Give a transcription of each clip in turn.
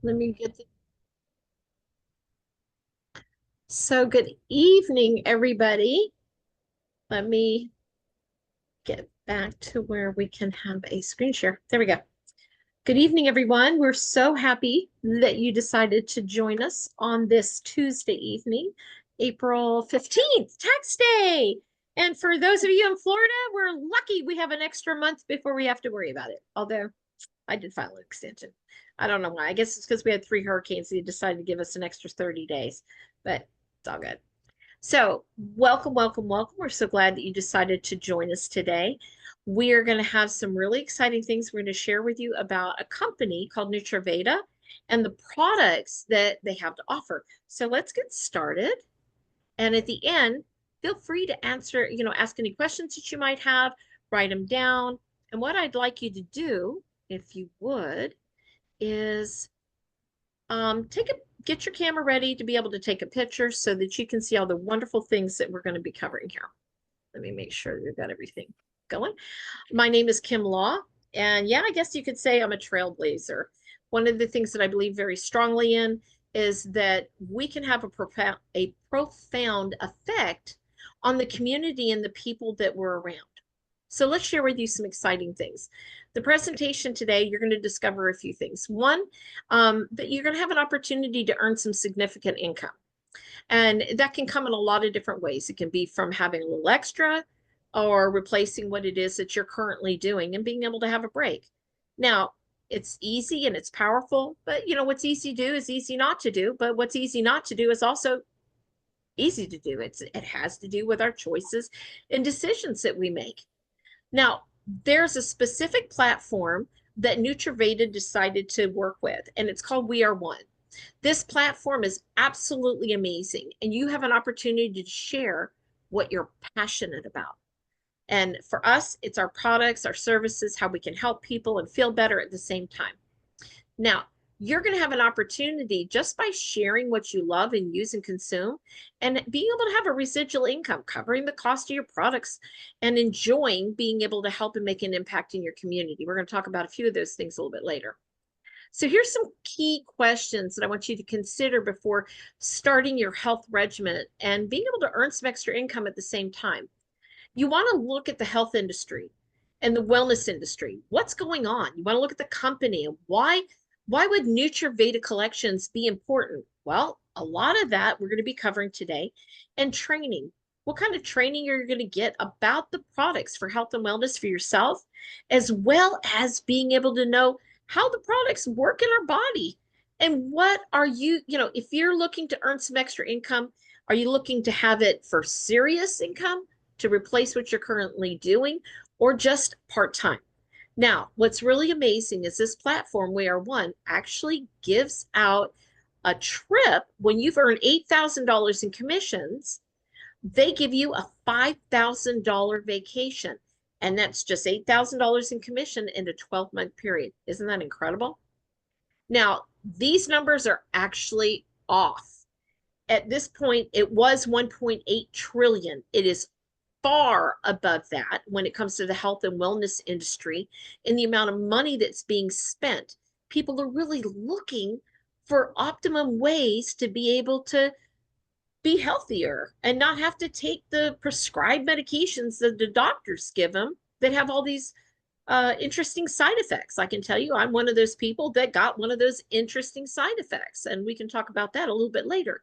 Let me get the, so good evening, everybody. Let me get back to where we can have a screen share. There we go. Good evening, everyone. We're so happy that you decided to join us on this Tuesday evening, April 15th, Tax Day. And for those of you in Florida, we're lucky we have an extra month before we have to worry about it. Although I did file an extension. I don't know why. I guess it's because we had 3 hurricanes. They decided to give us an extra 30 days, but it's all good. So, welcome, welcome, welcome. We're so glad that you decided to join us today. We are going to have some really exciting things we're going to share with you about a company called NutriVeda and the products that they have to offer. So, let's get started. And at the end, feel free to answer, ask any questions that you might have, write them down. And what I'd like you to do, if you would, is get your camera ready to be able to take a picture so that you can see all the wonderful things that we're going to be covering here. Let me make sure we've got everything going. My name is Kim Law, and yeah, I guess you could say I'm a trailblazer. One of the things that I believe very strongly in is that we can have a profound effect on the community and the people that we're around. So let's share with you some exciting things. The presentation today, you're going to discover a few things. One, that you're going to have an opportunity to earn some significant income. And that can come in a lot of different ways. It can be from having a little extra or replacing what it is that you're currently doing and being able to have a break. Now, it's easy and it's powerful, but what's easy to do is easy not to do. But what's easy not to do is also easy to do. It has to do with our choices and decisions that we make. Now, there's a specific platform that NutriVeda decided to work with, and it's called We Are One. This platform is absolutely amazing, and you have an opportunity to share what you're passionate about. And for us, it's our products, our services, how we can help people and feel better at the same time. Now, you're going to have an opportunity just by sharing what you love and use and consume and being able to have a residual income covering the cost of your products and enjoying being able to help and make an impact in your community. We're going to talk about a few of those things a little bit later. So here's some key questions that I want you to consider before starting your health regimen and being able to earn some extra income at the same time. You want to look at the health industry and the wellness industry. What's going on? You want to look at the company and why would NutriVeda collections be important? Well, a lot of that we're going to be covering today, and training. What kind of training are you going to get about the products for health and wellness for yourself, as well as being able to know how the products work in our body? And what are you, if you're looking to earn some extra income, are you looking to have it for serious income to replace what you're currently doing or just part-time? Now, what's really amazing is this platform, We Are One, actually gives out a trip when you've earned $8,000 in commissions. They give you a $5,000 vacation. And that's just $8,000 in commission in a 12-month period. Isn't that incredible? Now, these numbers are actually off. At this point, it was 1.8 trillion. It is far above that when it comes to the health and wellness industry and the amount of money that's being spent. People are really looking for optimum ways to be able to be healthier and not have to take the prescribed medications that the doctors give them that have all these interesting side effects. I can tell you, I'm one of those people that got one of those interesting side effects, and we can talk about that a little bit later.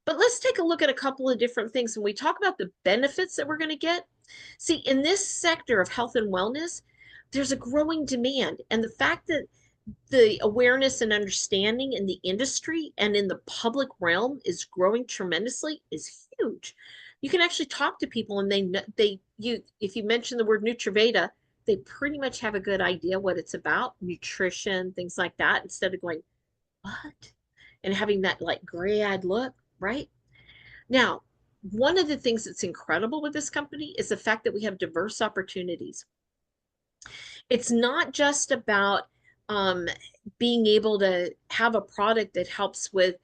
But let's take a look at a couple of different things. When we talk about the benefits that we're going to get, see, in this sector of health and wellness, there's a growing demand. And the fact that the awareness and understanding in the industry and in the public realm is growing tremendously is huge. You can actually talk to people and if you mention the word NutriVeda, they pretty much have a good idea what it's about, nutrition, things like that, instead of going, what? And having that like gray-eyed look, right? Now, one of the things that's incredible with this company is the fact that we have diverse opportunities. It's not just about being able to have a product that helps with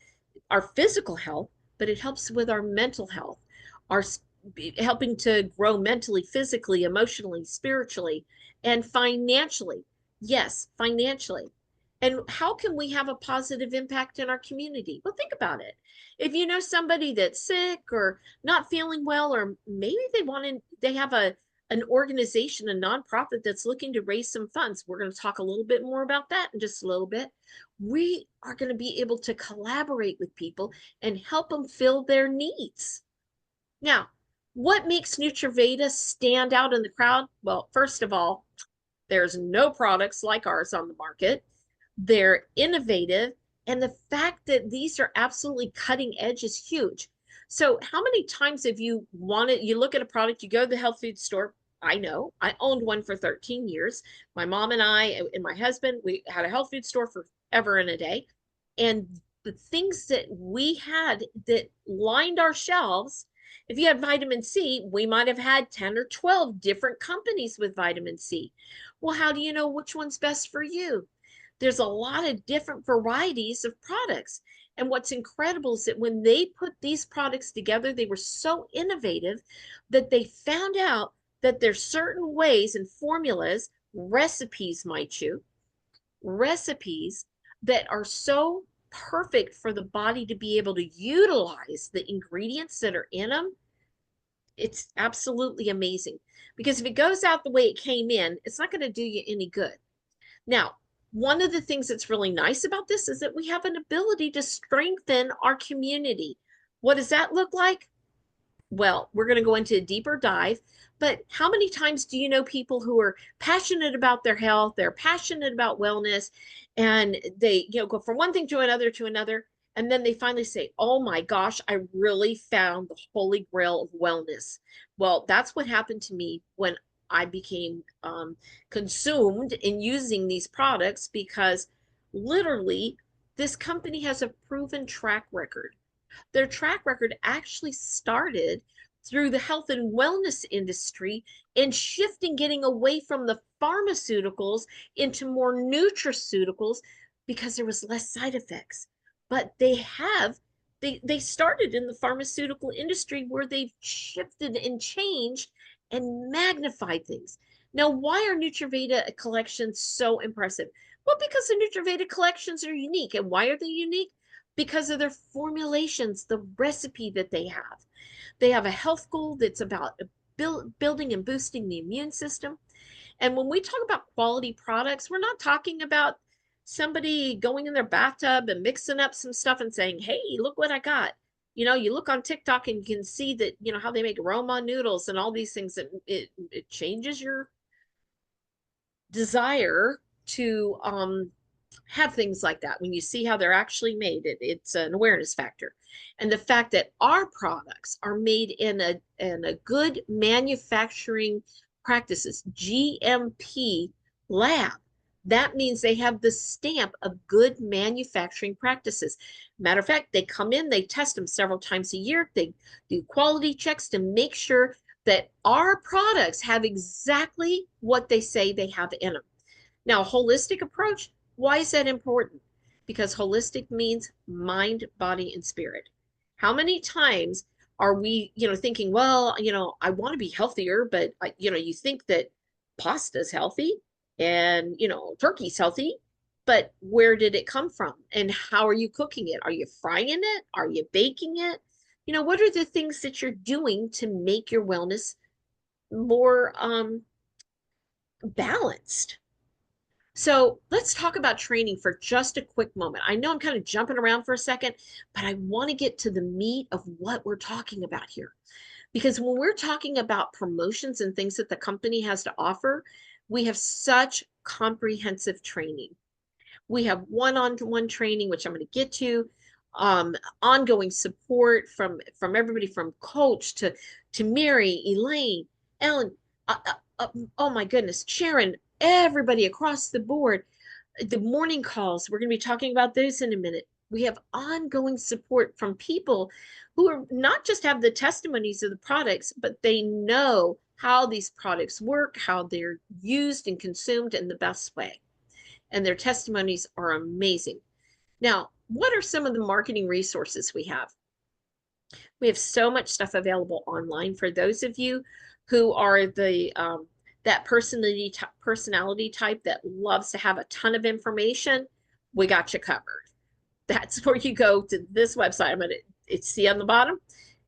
our physical health, but it helps with our mental health, our helping to grow mentally, physically, emotionally, spiritually, and financially. Yes, financially. And how can we have a positive impact in our community? Well, think about it. If you know somebody that's sick or not feeling well, or maybe they have an organization, a nonprofit that's looking to raise some funds. We're going to talk a little bit more about that in just a little bit. We are going to be able to collaborate with people and help them fill their needs. Now, what makes NutriVeda stand out in the crowd? Well, first of all, there's no products like ours on the market. They're innovative. And the fact that these are absolutely cutting edge is huge. So how many times have you look at a product, you go to the health food store. I know I owned one for 13 years. My mom and I and my husband, we had a health food store for ever and a day. And the things that we had that lined our shelves, if you had vitamin C, we might have had 10 or 12 different companies with vitamin C. Well, how do you know which one's best for you? There's a lot of different varieties of products. And what's incredible is that when they put these products together, they were so innovative that they found out that there's certain ways and formulas, recipes, recipes that are so perfect for the body to be able to utilize the ingredients that are in them. It's absolutely amazing, because if it goes out the way it came in, it's not going to do you any good. Now, one of the things that's really nice about this is that we have an ability to strengthen our community. What does that look like? Well, we're going to go into a deeper dive, but how many times do you know people who are passionate about their health, they're passionate about wellness, and they, go from one thing to another, and then they finally say, "Oh my gosh, I really found the holy grail of wellness." Well, that's what happened to me when I became consumed in using these products, because literally this company has a proven track record. Their track record actually started through the health and wellness industry and shifting, getting away from the pharmaceuticals into more nutraceuticals because there was less side effects. But they started in the pharmaceutical industry, where they've shifted and changed and magnified things. Now, why are NutriVeda collections so impressive? Well, because the NutriVeda collections are unique. And why are they unique? Because of their formulations, the recipe that they have. They have a health goal that's about building and boosting the immune system. And when we talk about quality products, we're not talking about somebody going in their bathtub and mixing up some stuff and saying, "Hey, look what I got." You look on TikTok and you can see that, how they make Roma noodles and all these things, that it changes your desire to have things like that. When you see how they're actually made, it's an awareness factor. And the fact that our products are made in a good manufacturing practices, GMP lab, that means they have the stamp of good manufacturing practices. Matter of fact, they come in, they test them several times a year, they do quality checks to make sure that our products have exactly what they say they have in them. Now, a holistic approach, why is that important? Because holistic means mind, body, and spirit. How many times are we, thinking, well, I want to be healthier, but you think that pasta is healthy and, turkey's healthy, but where did it come from? And how are you cooking it? Are you frying it? Are you baking it? What are the things that you're doing to make your wellness more balanced? So let's talk about training for just a quick moment. I know I'm kind of jumping around for a second, but I want to get to the meat of what we're talking about here. Because when we're talking about promotions and things that the company has to offer, we have such comprehensive training. We have one-on-one training, which I'm going to get to, ongoing support from everybody from coach to Mary, Elaine, Ellen, oh my goodness, Sharon, everybody across the board. The morning calls, we're going to be talking about those in a minute. We have ongoing support from people who are not just have the testimonies of the products, but they know how these products work, how they're used and consumed in the best way. And their testimonies are amazing. Now, what are some of the marketing resources we have? We have so much stuff available online for those of you who are that personality type that loves to have a ton of information. we got you covered. That's where you go to this website. I'm going to, it's see on the bottom,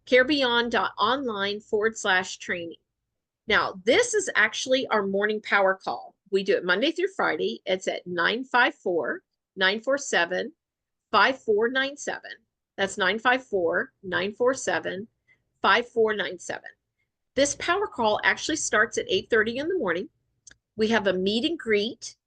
carebeyond.online/training. Now, this is actually our morning power call. We do it Monday through Friday. It's at 954-947-5497. That's 954-947-5497. This power call actually starts at 8:30 in the morning. We have a meet and greet,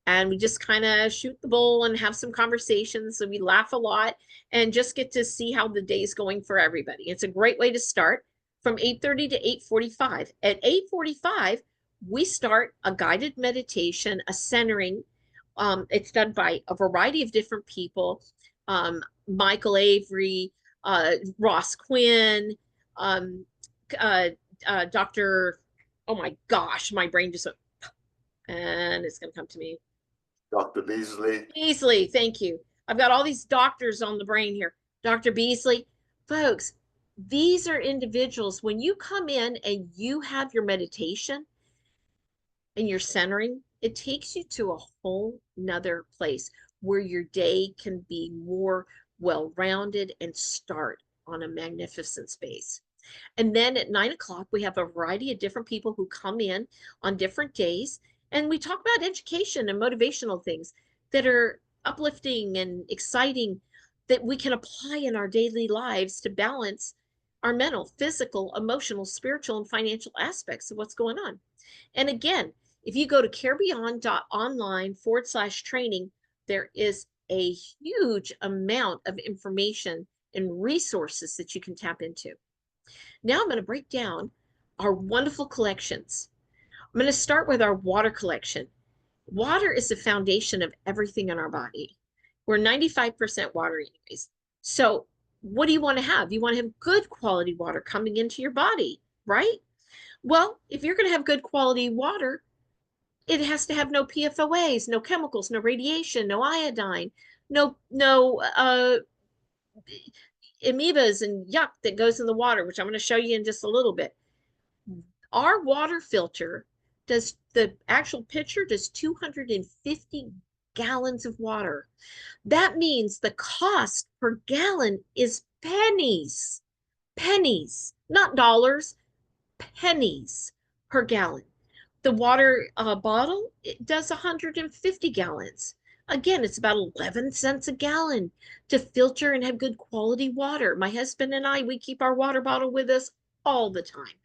and we just kind of shoot the bull and have some conversations. So we laugh a lot and just get to see how the day is going for everybody. It's a great way to start from 8:30 to 8:45. At 8:45, we start a guided meditation, a centering. It's done by a variety of different people. Michael Avery, Ross Quinn, Dr. Oh my gosh, my brain just went, and it's going to come to me. Dr. Beasley. Beasley, thank you. I've got all these doctors on the brain here. Dr. Beasley, folks, these are individuals. When you come in and you have your meditation and you're centering, it takes you to a whole nother place where your day can be more well-rounded and start on a magnificent space. And then at 9 o'clock, we have a variety of different people who come in on different days. And we talk about education and motivational things that are uplifting and exciting that we can apply in our daily lives to balance our mental, physical, emotional, spiritual, and financial aspects of what's going on. And again, if you go to carebeyond.online/training, there is a huge amount of information and resources that you can tap into. Now I'm going to break down our wonderful collections. I'm going to start with our water collection. Water is the foundation of everything in our body. We're 95% water anyways. So what do you want to have? You want to have good quality water coming into your body, right? Well, if you're going to have good quality water, it has to have no PFOAs, no chemicals, no radiation, no iodine, no amoebas and yuck that goes in the water, which I'm going to show you in just a little bit. Our water filter does, the actual pitcher does 250 gallons of water. That means the cost per gallon is pennies, not dollars, pennies per gallon. The water bottle, it does 150 gallons. Again, it's about 11 cents a gallon to filter and have good quality water. My husband and I, we keep our water bottle with us all the time.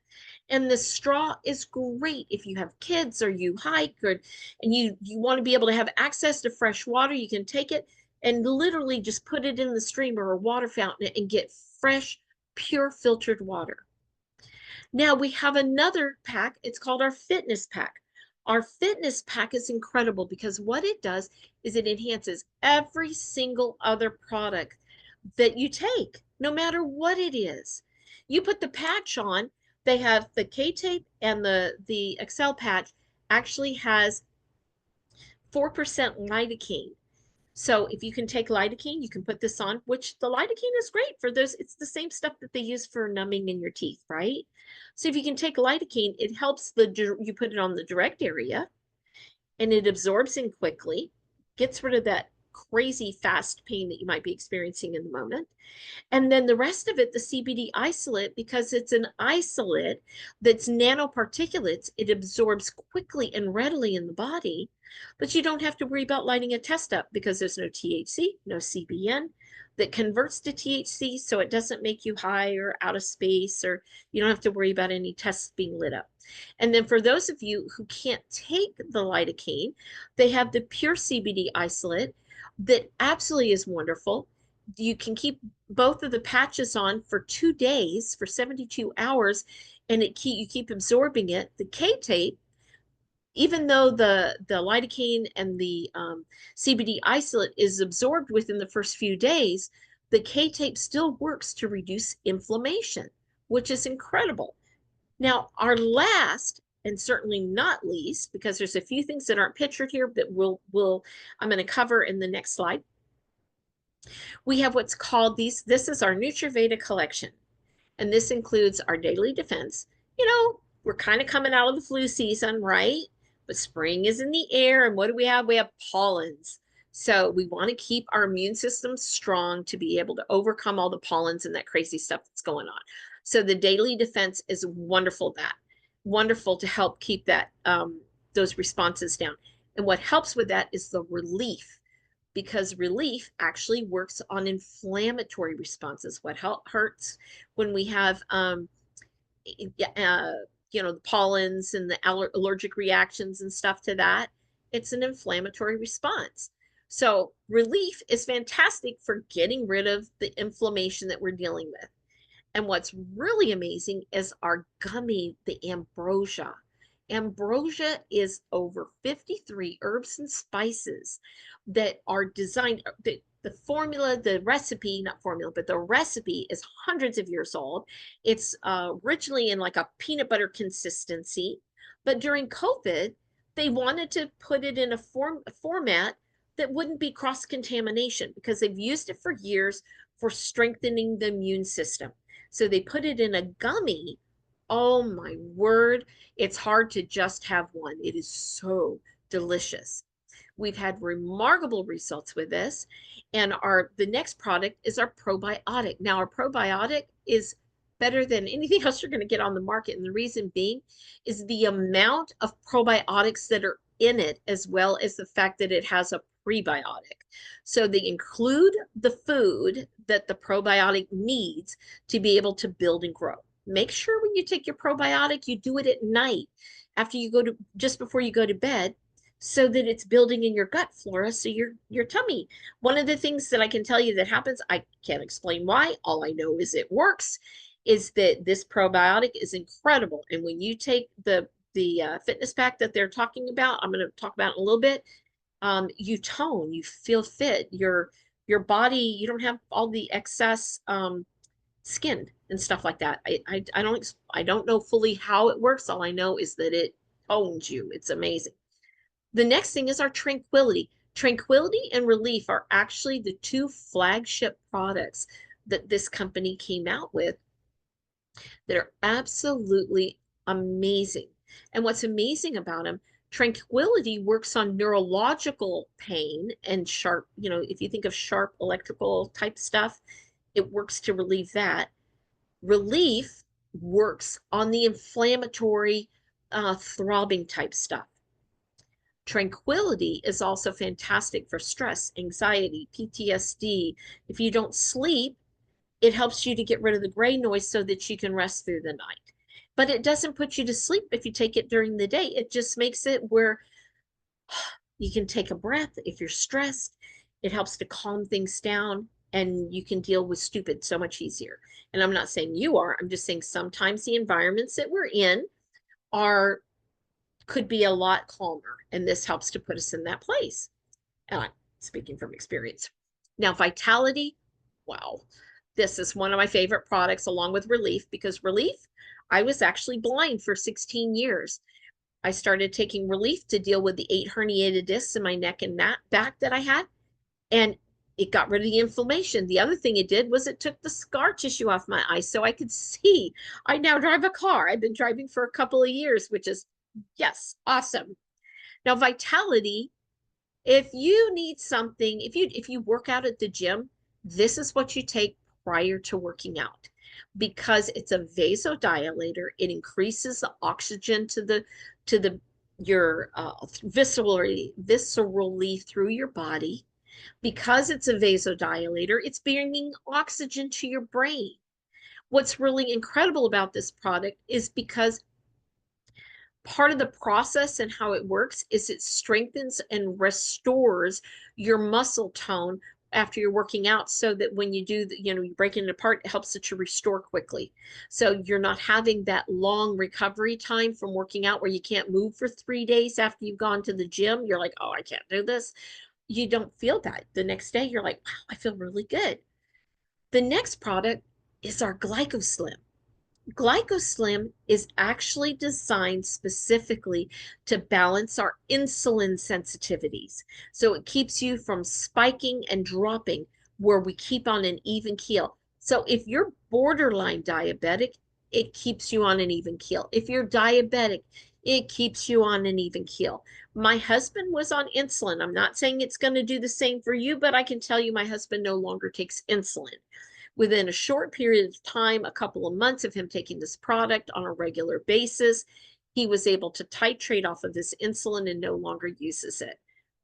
And the straw is great if you have kids or you hike or and you want to be able to have access to fresh water. You can take it and literally just put it in the stream or a water fountain and get fresh, pure filtered water. Now we have another pack. It's called our fitness pack. Our fitness pack is incredible because what it does is it enhances every single other product that you take, no matter what it is. You put the patch on, they have the K-tape and the Excel patch actually has 4% lidocaine. So if you can take lidocaine, you can put this on, which the lidocaine is great for those. It's the same stuff that they use for numbing in your teeth, right? So if you can take lidocaine, it helps you put it on the direct area and it absorbs in quickly, gets rid of that crazy fast pain that you might be experiencing in the moment. And then the rest of it, the CBD isolate, because it's an isolate that's nanoparticulates, it absorbs quickly and readily in the body, but you don't have to worry about lighting a test up because there's no THC, no CBN that converts to THC, so it doesn't make you high or out of space, or you don't have to worry about any tests being lit up. And then for those of you who can't take the lidocaine, they have the pure CBD isolate that absolutely is wonderful. You can keep both of the patches on for 2 days, for 72 hours, and you keep absorbing it. The K-tape, even though the lidocaine and the CBD isolate is absorbed within the first few days, the K-tape still works to reduce inflammation, which is incredible. Now, our last, and certainly not least, because there's a few things that aren't pictured here that I'm going to cover in the next slide. We have what's called this is our NutriVeda collection. And this includes our daily defense. You know, we're kind of coming out of the flu season, right? But spring is in the air. And what do we have? We have pollens. So we want to keep our immune system strong to be able to overcome all the pollens and that crazy stuff that's going on. So the daily defense is wonderful to help keep that those responses down. And what helps with that is the relief, because relief actually works on inflammatory responses. What hurts when we have uh, the pollens and the allergic reactions and stuff to that, it's an inflammatory response. So relief is fantastic for getting rid of the inflammation that we're dealing with. And what's really amazing is our gummy, the ambrosia. Ambrosia is over 53 herbs and spices that are designed, the formula, the recipe, not formula, but the recipe is hundreds of years old. It's originally in like a peanut butter consistency, but during COVID, they wanted to put it in a format that wouldn't be cross contamination because they've used it for years for strengthening the immune system. So they put it in a gummy. Oh my word. It's hard to just have one. It is so delicious. We've had remarkable results with this. And the next product is our probiotic. Now, our probiotic is better than anything else you're going to get on the market. And the reason being is the amount of probiotics that are in it, as well as the fact that it has a prebiotic. So they include the food that the probiotic needs to be able to build and grow. Make sure when you take your probiotic, you do it at night after you go to just before you go to bed, so that it's building in your gut flora, so your tummy. One of the things that I can tell you that happens, I can't explain why, all I know is it works, is that this probiotic is incredible. And when you take the fitness pack that they're talking about, I'm going to talk about in a little bit, you tone, you feel fit, your body, you don't have all the excess skin and stuff like that. I don't know fully how it works. All I know is that it tones you. It's amazing. The next thing is our Tranquility. Tranquility and Relief are actually the two flagship products that this company came out with that are absolutely amazing. And what's amazing about them, Tranquility works on neurological pain and sharp, if you think of sharp electrical type stuff, it works to relieve that. Relief works on the inflammatory, throbbing type stuff. Tranquility is also fantastic for stress, anxiety, PTSD. If you don't sleep, it helps you to get rid of the gray noise so that you can rest through the night. But it doesn't put you to sleep if you take it during the day. It just makes it where you can take a breath if you're stressed. It helps to calm things down and you can deal with stupid so much easier. And I'm not saying you are, I'm just saying sometimes the environments that we're in are could be a lot calmer, and this helps to put us in that place. And I'm speaking from experience. Now, Vitality, wow, this is one of my favorite products along with Relief, because Relief, I was actually blind for 16 years. I started taking Relief to deal with the 8 herniated discs in my neck and back that I had, and it got rid of the inflammation. The other thing it did was it took the scar tissue off my eyes so I could see. I now drive a car. I've been driving for a couple of years, which is, yes, awesome. Now, Vitality, if you need something, if you work out at the gym, this is what you take prior to working out, because it's a vasodilator. It increases the oxygen to the your viscerally through your body. Because it's a vasodilator, it's bringing oxygen to your brain. What's really incredible about this product is because part of the process and how it works is it strengthens and restores your muscle tone after you're working out, so that when you do you break it apart, it helps it to restore quickly. So you're not having that long recovery time from working out where you can't move for 3 days after you've gone to the gym. You're like, oh, I can't do this. You don't feel that. The next day, you're like, wow, I feel really good. The next product is our GlycoSlim. GlycoSlim is actually designed specifically to balance our insulin sensitivities. So it keeps you from spiking and dropping, where we keep on an even keel. So if you're borderline diabetic, it keeps you on an even keel. If you're diabetic, It keeps you on an even keel. My husband was on insulin. I'm not saying it's going to do the same for you, but I can tell you my husband no longer takes insulin. Within a short period of time, a couple of months of him taking this product on a regular basis, he was able to titrate off of this insulin and no longer uses it.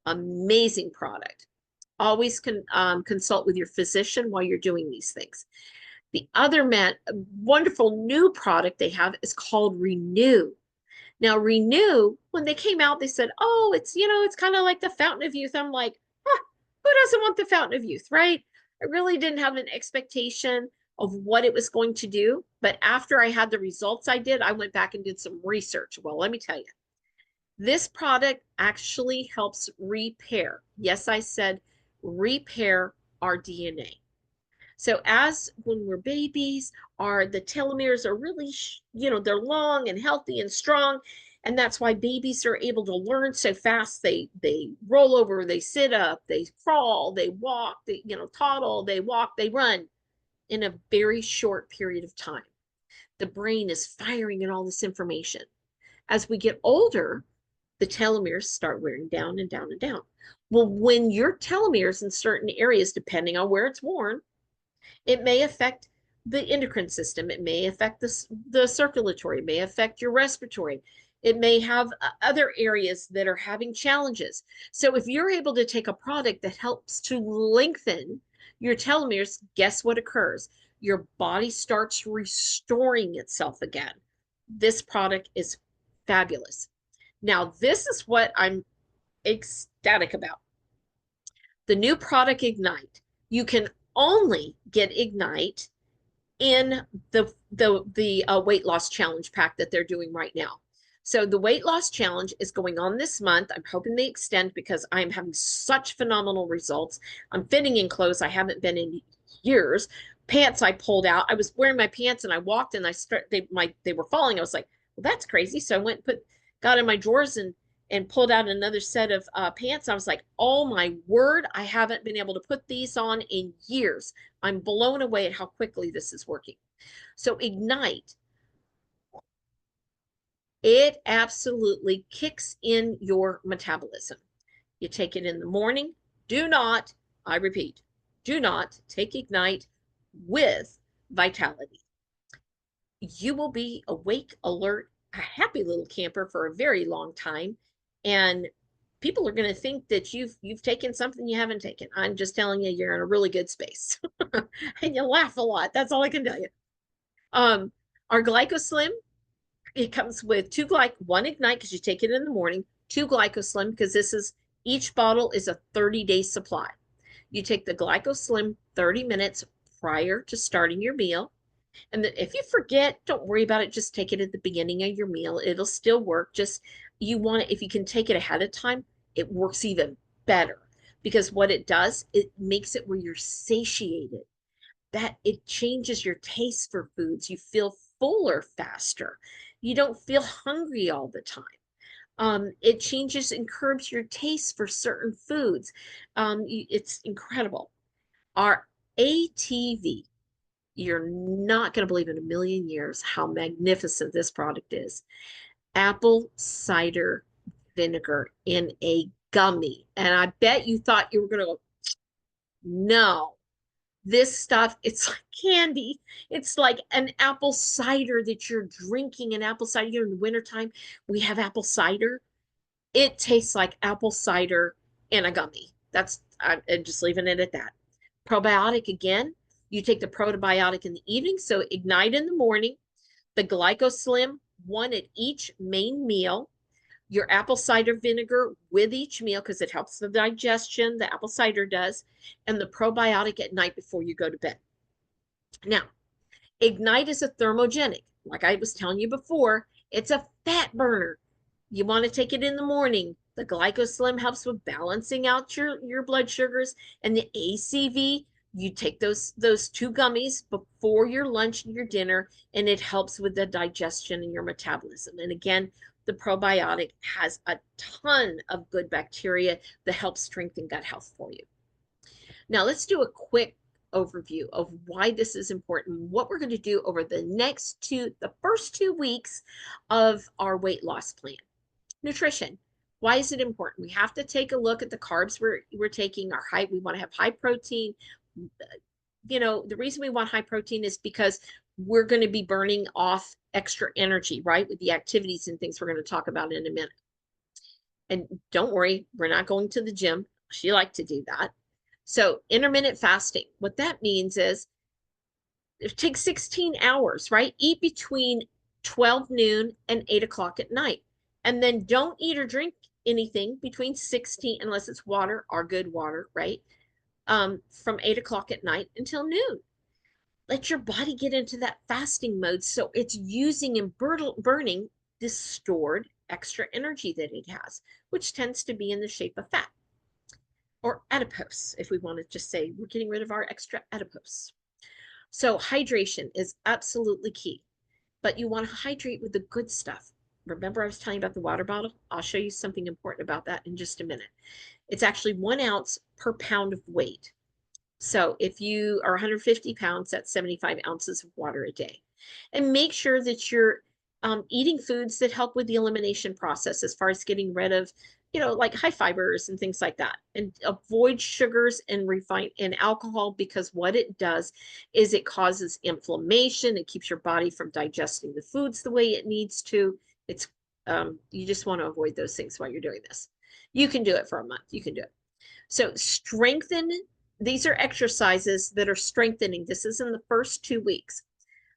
Amazing product. Always consult with your physician while you're doing these things. The other wonderful new product they have is called Renew. Now, Renew, when they came out, they said, oh, it's kind of like the Fountain of Youth. I'm like, huh, who doesn't want the Fountain of Youth, right? I really didn't have an expectation of what it was going to do. But after I had the results I did, I went back and did some research. Well, let me tell you, this product actually helps repair. Yes, I said repair our DNA. So as when we're babies, the telomeres are really, they're long and healthy and strong. And that's why babies are able to learn so fast. They roll over, they sit up, they crawl, they walk, they, toddle, they walk, they run in a very short period of time. The brain is firing in all this information. As we get older, the telomeres start wearing down and down and down. Well, when your telomeres in certain areas, depending on where it's worn, it may affect the endocrine system. It may affect the circulatory. It may affect your respiratory. It may have other areas that are having challenges. So if you're able to take a product that helps to lengthen your telomeres, guess what occurs? Your body starts restoring itself again. This product is fabulous. Now, this is what I'm ecstatic about. The new product Ignite. You can only get Ignite in the weight loss challenge pack that they're doing right now. So the weight loss challenge is going on this month. I'm hoping they extend because I'm having such phenomenal results. I'm fitting in clothes I haven't been in years. Pants I pulled out. I was wearing my pants and I walked and they were falling. I was like, well, that's crazy. So I went and got in my drawers and pulled out another set of pants. I was like, oh my word, I haven't been able to put these on in years. I'm blown away at how quickly this is working. So Ignite, it absolutely kicks in your metabolism. You take it in the morning. Do not, I repeat, do not take Ignite with Vitality. You will be awake, alert, a happy little camper for a very long time. And people are going to think that you've taken something you haven't taken. I'm just telling you, you're in a really good space. And you laugh a lot. That's all I can tell you. Our GlycoSlim, it comes with one Ignite because you take it in the morning, 2 GlycoSlim because each bottle is a 30-day supply. You take the GlycoSlim 30 minutes prior to starting your meal. And if you forget, don't worry about it. Just take it at the beginning of your meal. It'll still work. Just if you can take it ahead of time, it works even better because what it does, it makes it where you're satiated. That it changes your taste for foods. You feel fuller faster. You don't feel hungry all the time. It changes and curbs your taste for certain foods. It's incredible. Our ATV, you're not going to believe in a million years how magnificent this product is. Apple cider vinegar in a gummy. And I bet you thought you were going to go, no, this stuff, it's like candy. It's like an apple cider that you're drinking. An apple cider, in the wintertime, we have apple cider. It tastes like apple cider in a gummy. I'm just leaving it at that. Probiotic again, you take the probiotic in the evening, so Ignite in the morning, the GlycoSlim, 1 at each main meal, your apple cider vinegar with each meal because it helps the digestion, the apple cider does, and the probiotic at night before you go to bed. Now, Ignite is a thermogenic. Like I was telling you before, it's a fat burner. You want to take it in the morning. The GlycoSlim helps with balancing out your blood sugars, and the ACV, you take those 2 gummies before your lunch and your dinner, and it helps with the digestion and your metabolism. And again, the probiotic has a ton of good bacteria that help strengthen gut health for you. Now let's do a quick overview of why this is important, what we're going to do over the first 2 weeks of our weight loss plan. Nutrition. Why is it important? We have to take a look at the carbs we're taking. We want to have high protein. The reason we want high protein is because we're going to be burning off extra energy, right? With the activities and things we're going to talk about in a minute. And don't worry, we're not going to the gym. She liked to do that. So intermittent fasting, what that means is it takes 16 hours, right? Eat between 12 noon and 8 o'clock at night. And then don't eat or drink anything between 16, unless it's water, our good water, right? From 8 o'clock at night until noon. Let your body get into that fasting mode so it's using and burning this stored extra energy that it has, which tends to be in the shape of fat or adipose, if we want to just say we're getting rid of our extra adipose. So hydration is absolutely key, but you want to hydrate with the good stuff. Remember I was telling you about the water bottle? I'll show you something important about that in just a minute. It's actually 1 ounce per pound of weight. So if you are 150 pounds, that's 75 ounces of water a day. And make sure that you're eating foods that help with the elimination process as far as getting rid of, like high fibers and things like that. And avoid sugars and refined and alcohol, because what it does is it causes inflammation. It keeps your body from digesting the foods the way it needs to. You just want to avoid those things while you're doing this. You can do it for a month. You can do it. So these are exercises that are strengthening. This is in the first 2 weeks.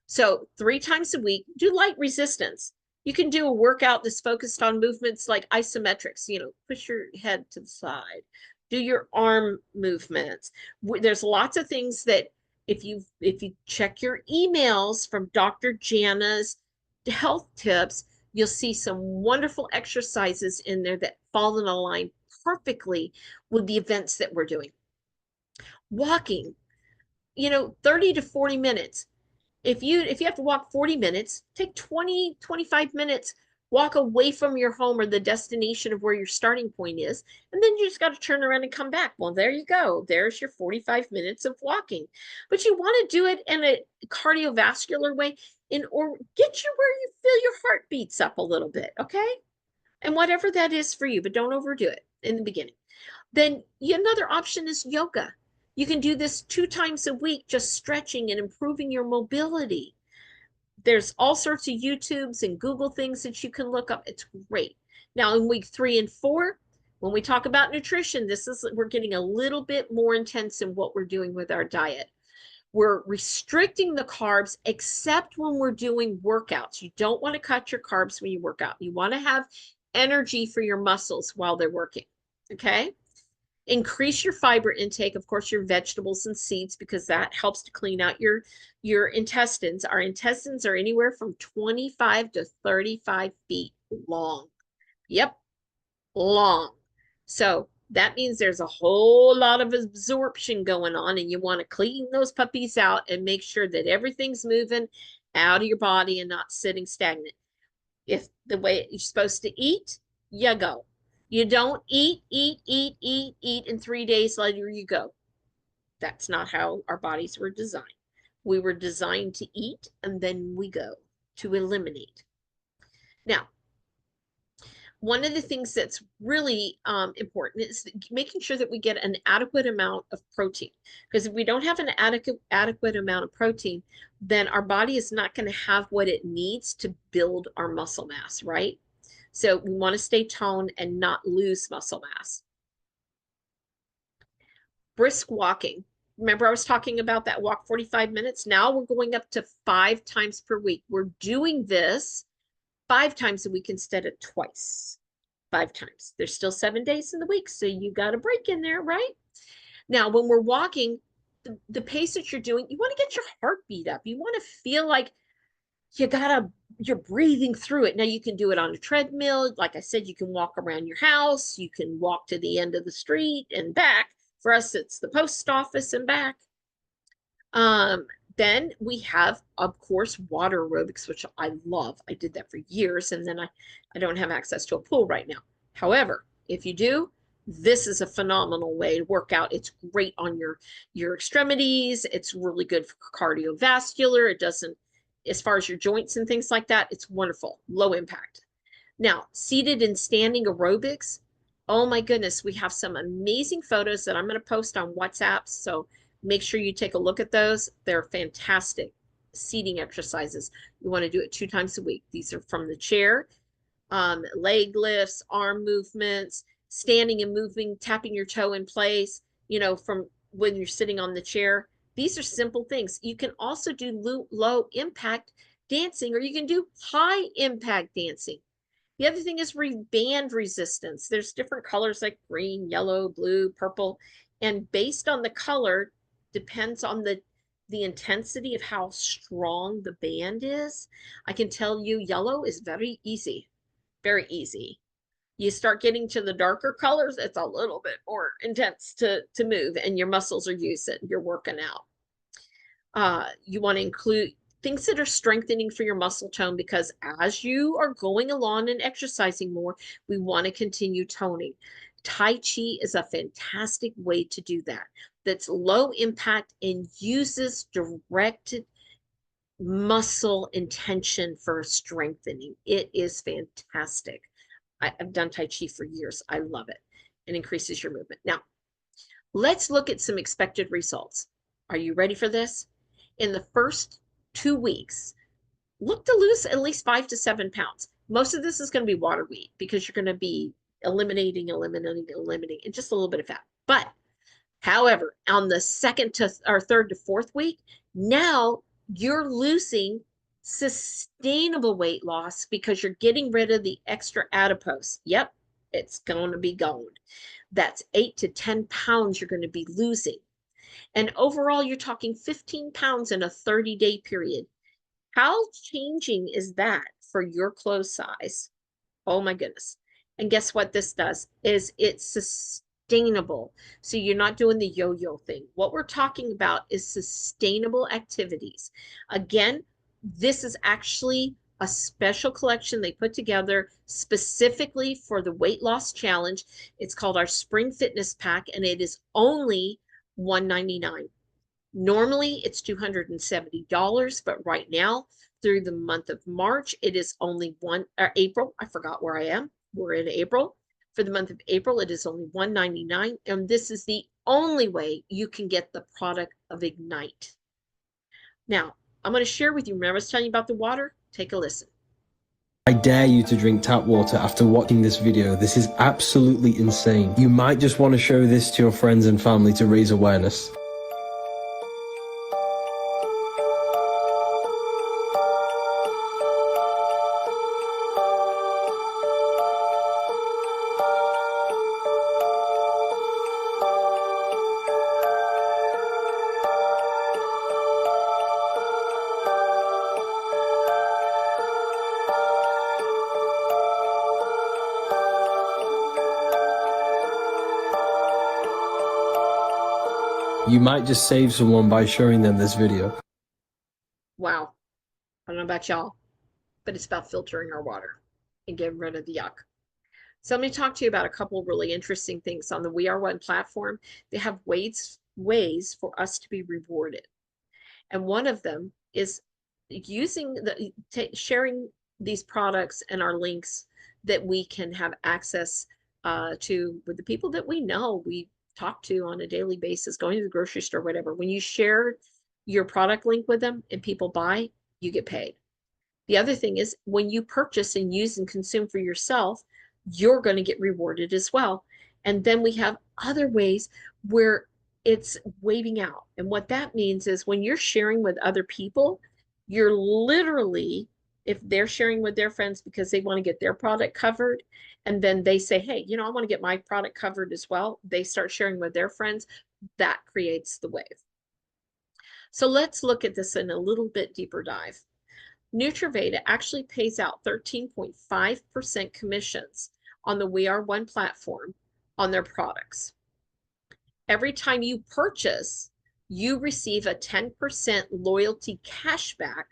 So 3 times a week, do light resistance. You can do a workout that's focused on movements like isometrics, push your head to the side, do your arm movements. There's lots of things that if you check your emails from Dr. Jana's health tips, you'll see some wonderful exercises in there that fall in line perfectly with the events that we're doing. Walking, 30 to 40 minutes. If you have to walk 40 minutes, take 20, 25 minutes, walk away from your home or the destination of where your starting point is, and then you just got to turn around and come back. Well, there you go. There's your 45 minutes of walking. But you want to do it in a cardiovascular way or get you where you feel your heart beats up a little bit, okay? And whatever that is for you, but don't overdo it in the beginning. Then another option is yoga. You can do this 2 times a week, just stretching and improving your mobility. There's all sorts of YouTubes and Google things that you can look up. It's great. Now in week 3 and 4, when we talk about nutrition, we're getting a little bit more intense in what we're doing with our diet. We're restricting the carbs except when we're doing workouts. You don't want to cut your carbs when you work out. You want to have energy for your muscles while they're working. Okay? Increase your fiber intake, of course, your vegetables and seeds, because that helps to clean out your intestines. Our intestines are anywhere from 25 to 35 feet long. Yep, long. So that means there's a whole lot of absorption going on, and you want to clean those puppies out and make sure that everything's moving out of your body and not sitting stagnant. If the way you're supposed to eat, you go. You don't eat, and 3 days later you go. That's not how our bodies were designed. We were designed to eat and then we go, to eliminate. Now, one of the things that's really important is making sure that we get an adequate amount of protein. Because if we don't have an adequate amount of protein, then our body is not going to have what it needs to build our muscle mass, right? So we want to stay toned and not lose muscle mass. Brisk walking. Remember I was talking about that walk 45 minutes? Now we're going up to 5 times per week. We're doing this 5 times a week instead of twice. 5 times. There's still 7 days in the week, so you got a break in there, right? Now, when we're walking, the pace that you're doing, you want to get your heartbeat up. You want to feel like you're breathing through it. Now you can do it on a treadmill. Like I said, you can walk around your house. You can walk to the end of the street and back. For us, it's the post office and back. Then we have, of course, water aerobics, which I love. I did that for years, and then I don't have access to a pool right now. However, if you do, this is a phenomenal way to work out. It's great on your extremities. It's really good for cardiovascular. It doesn't, as far as your joints and things like that, it's wonderful, low impact. Now, seated and standing aerobics. Oh my goodness, we have some amazing photos that I'm going to post on WhatsApp. So make sure you take a look at those. They're fantastic seating exercises. You want to do it 2 times a week. These are from the chair, leg lifts, arm movements, standing and moving, tapping your toe in place, from when you're sitting on the chair. These are simple things. You can also do low impact dancing, or you can do high impact dancing. The other thing is band resistance. There's different colors like green, yellow, blue, purple, and based on the color, depends on the intensity of how strong the band is. I can tell you yellow is very easy, very easy. You start getting to the darker colors, it's a little bit more intense to move, and your muscles are used, you're working out. You want to include things that are strengthening for your muscle tone, because as you are going along and exercising more, we want to continue toning. Tai Chi is a fantastic way to do that. That's low impact and uses directed muscle intention for strengthening. It is fantastic. I've done Tai Chi for years. I love it. It increases your movement. Now, let's look at some expected results. Are you ready for this? In the first 2 weeks, look to lose at least 5 to 7 pounds. Most of this is going to be water weight because you're going to be eliminating, and just a little bit of fat. But however, on the second to or third to fourth week, now you're losing sustainable weight loss because you're getting rid of the extra adipose. Yep, it's going to be gone. That's 8 to 10 pounds you're going to be losing. And overall, you're talking 15 pounds in a 30-day period. How changing is that for your clothes size? Oh my goodness. And guess what this does is it's sustainable. So you're not doing the yo-yo thing. What we're talking about is sustainable activities. Again, this is actually a special collection they put together specifically for the weight loss challenge. It's called our Spring Fitness Pack, and it is only $199. Normally it's $270, but right now through the month of March, it is only April. I forgot where I am. We're in April. For the month of April, it is only $199, and this is the only way you can get the product of Ignite. Now, I'm going to share with you. Remember I was telling you about the water? Take a listen. I dare you to drink tap water after watching this video. This is absolutely insane. You might just want to show this to your friends and family to raise awareness. You might just save someone by showing them this video. Wow. I don't know about y'all, but it's about filtering our water and getting rid of the yuck. So let me talk to you about a couple really interesting things on the We Are One platform. They have ways for us to be rewarded. And one of them is sharing these products and our links that we can have access to with the people that we know, we talk to on a daily basis, going to the grocery store, whatever. When you share your product link with them and people buy, you get paid. The other thing is when you purchase and use and consume for yourself, you're going to get rewarded as well. And then we have other ways where it's waving out. And what that means is when you're sharing with other people, you're literally, if they're sharing with their friends because they want to get their product covered, and then they say, hey, I want to get my product covered as well. They start sharing with their friends. That creates the wave. So let's look at this in a little bit deeper dive. NutriVeda actually pays out 13.5% commissions on the We Are One platform on their products. Every time you purchase, you receive a 10% loyalty cashback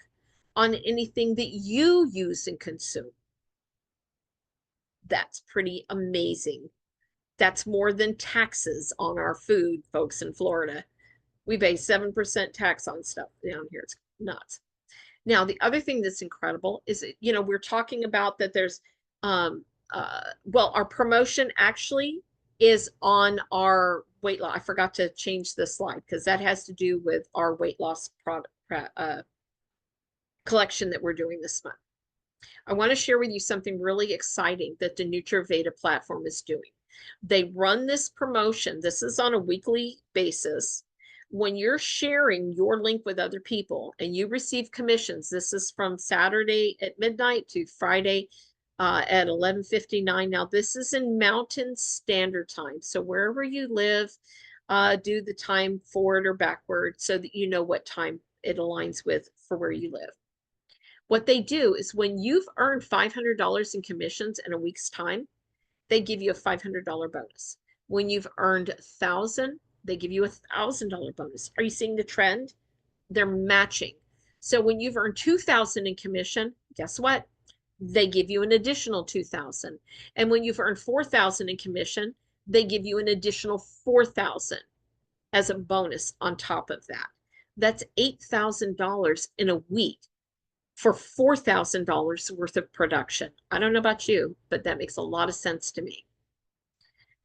on anything that you use and consume. That's pretty amazing. That's more than taxes on our food, folks in Florida. We pay 7% tax on stuff down here. It's nuts. Now, the other thing that's incredible is, we're talking about that there's, well, our promotion actually is on our weight loss. I forgot to change this slide because that has to do with our weight loss product collection that we're doing this month. I want to share with you something really exciting that the NutriVeda platform is doing. They run this promotion. This is on a weekly basis. When you're sharing your link with other people and you receive commissions, this is from Saturday at midnight to Friday at 11:59. Now, this is in Mountain Standard Time. So wherever you live, do the time forward or backward so that you know what time it aligns with for where you live. What they do is when you've earned $500 in commissions in a week's time, they give you a $500 bonus. When you've earned 1,000, they give you a $1,000 bonus. Are you seeing the trend? They're matching. So when you've earned 2,000 in commission, guess what? They give you an additional 2,000. And when you've earned 4,000 in commission, they give you an additional 4,000 as a bonus on top of that. That's $8,000 in a week for $4,000 worth of production. I don't know about you, but that makes a lot of sense to me.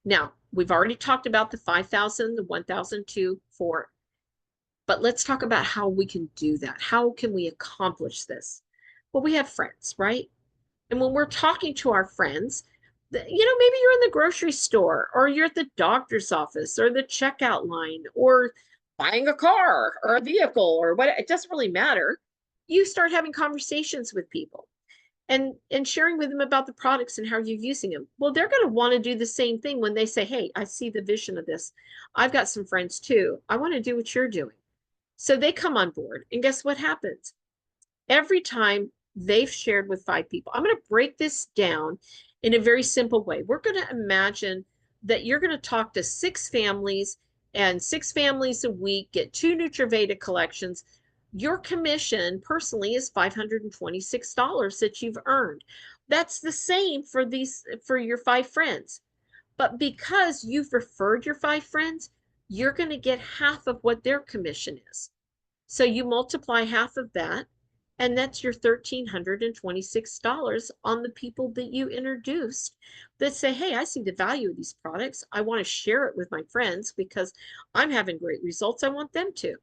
Now, we've already talked about the 5,000, the 1,000, 2, 4, but let's talk about how we can do that. How can we accomplish this? Well, we have friends, right? And when we're talking to our friends, maybe you're in the grocery store or you're at the doctor's office or the checkout line or buying a car or a vehicle or what, it doesn't really matter. You start having conversations with people and sharing with them about the products and how you're using them. Well, they're going to want to do the same thing when they say, hey, I see the vision of this. I've got some friends too. I want to do what you're doing. So they come on board. And guess what happens? Every time they've shared with 5 people, I'm going to break this down in a very simple way. We're going to imagine that you're going to talk to 6 families and 6 families a week, get 2 NutriVeda collections. Your commission personally is $526 that you've earned. That's the same for your 5 friends. But because you've referred your 5 friends, you're going to get half of what their commission is. So you multiply half of that, and that's your $1,326 on the people that you introduced that say, hey, I see the value of these products. I want to share it with my friends because I'm having great results. I want them to.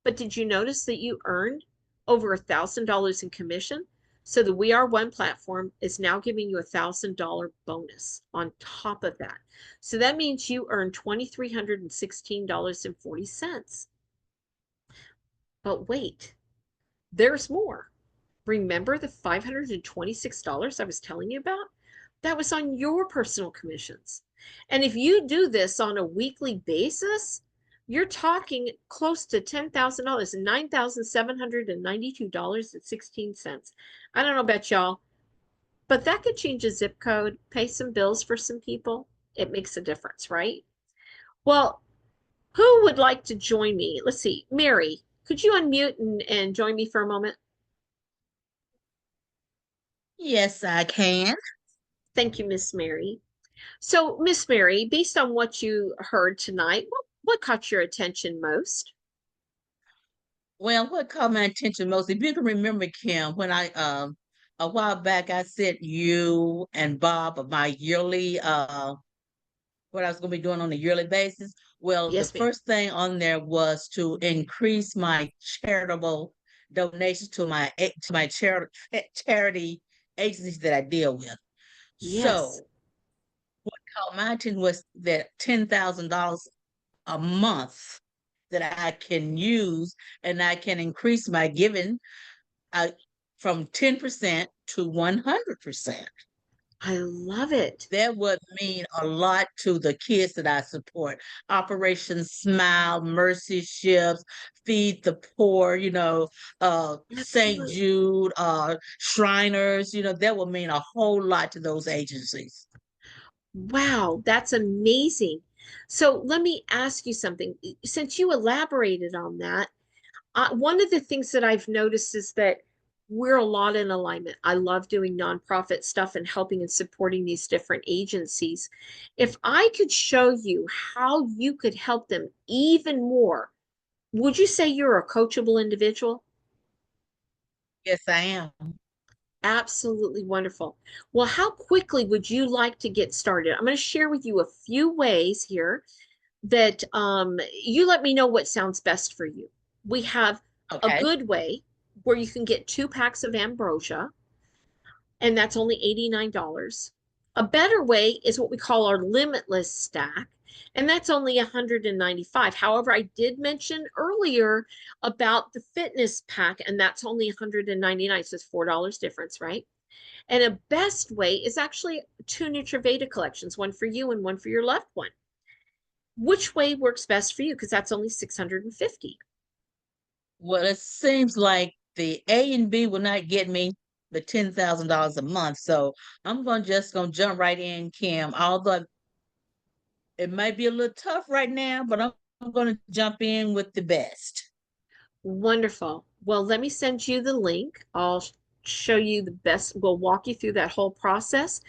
But did you notice that you earned over $1,000 in commission? So the We Are One platform is now giving you a $1,000 bonus on top of that. So that means you earned $2,316.40. But wait, there's more. Remember the $526 I was telling you about? That was on your personal commissions. And if you do this on a weekly basis, you're talking close to $10,000, $9,792.16. I don't know about y'all, but that could change a zip code, pay some bills for some people. It makes a difference, right? Well, who would like to join me? Let's see. Mary, could you unmute and join me for a moment? Yes, I can. Thank you, Miss Mary. So, Miss Mary, based on what you heard tonight, what caught your attention most? Well, what caught my attention most, if you can remember, Kim, when I a while back I sent you and Bob of my yearly what I was gonna be doing on a yearly basis. Well, the Yes, ma'am. first thing on there was to increase my charitable donations to my charity agencies that I deal with. Yes. So what caught my attention was that $10,000 a month that I can use, and I can increase my giving from 10% to 100%. I love it. That would mean a lot to the kids that I support. Operation Smile, Mercy Ships, Feed the Poor, St. Absolutely. Jude, Shriners, that would mean a whole lot to those agencies. Wow, that's amazing. So let me ask you something. Since you elaborated on that, one of the things that I've noticed is that we're a lot in alignment. I love doing nonprofit stuff and helping and supporting these different agencies. If I could show you how you could help them even more, would you say you're a coachable individual? Yes, I am. Absolutely wonderful. Well, how quickly would you like to get started? I'm going to share with you a few ways here that you let me know what sounds best for you. We have a Okay. good way where you can get 2 packs of ambrosia, and that's only $89. A better way is what we call our limitless stack, and that's only $195. However, I did mention earlier about the fitness pack, and that's only $199. So it's $4 difference, right? And a best way is actually 2 NutriVeda collections, one for you and one for your loved one. Which way works best for you? Because that's only 650. Well, it seems like the A and B will not get me the $10,000 a month. So I'm gonna jump right in, Kim. Although it might be a little tough right now, but I'm gonna jump in with the best. Wonderful. Well, let me send you the link. I'll show you the best. We'll walk you through that whole process.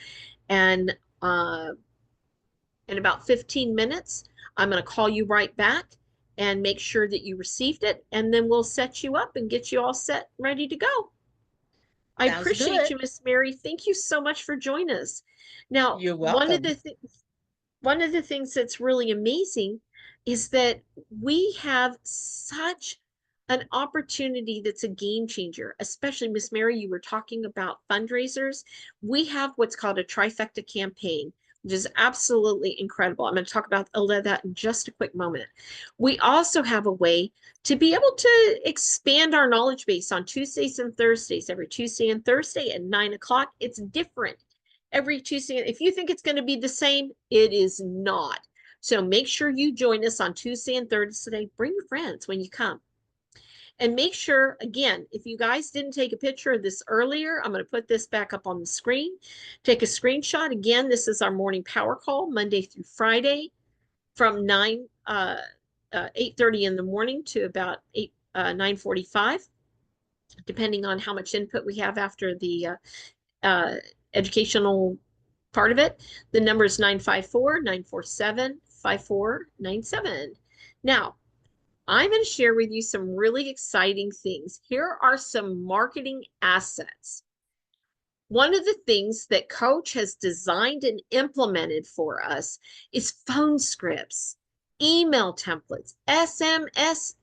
And in about 15 minutes, I'm going to call you right back and make sure that you received it. And then we'll set you up and get you all set, ready to go. I Sounds appreciate good. you, Miss Mary. Thank you so much for joining us. Now, You're one of welcome. the things that's really amazing is that we have such an opportunity that's a game changer, especially Miss Mary, you were talking about fundraisers. We have what's called a trifecta campaign, which is absolutely incredible. I'm going to talk about that in just a quick moment. We also have a way to be able to expand our knowledge base on Tuesdays and Thursdays. Every Tuesday and Thursday at 9 o'clock, it's different every Tuesday. If you think it's going to be the same, it is not. So make sure you join us on Tuesday and Thursday. Bring your friends when you come. And make sure, again, if you guys didn't take a picture of this earlier, I'm going to put this back up on the screen. Take a screenshot. Again, this is our morning power call, Monday through Friday from 8:30 in the morning to about 9:45, depending on how much input we have after the educational part of it. The number is 954-947-5497. Now, I'm going to share with you some really exciting things. Here are some marketing assets. One of the things that Coach has designed and implemented for us is phone scripts, email templates, SMS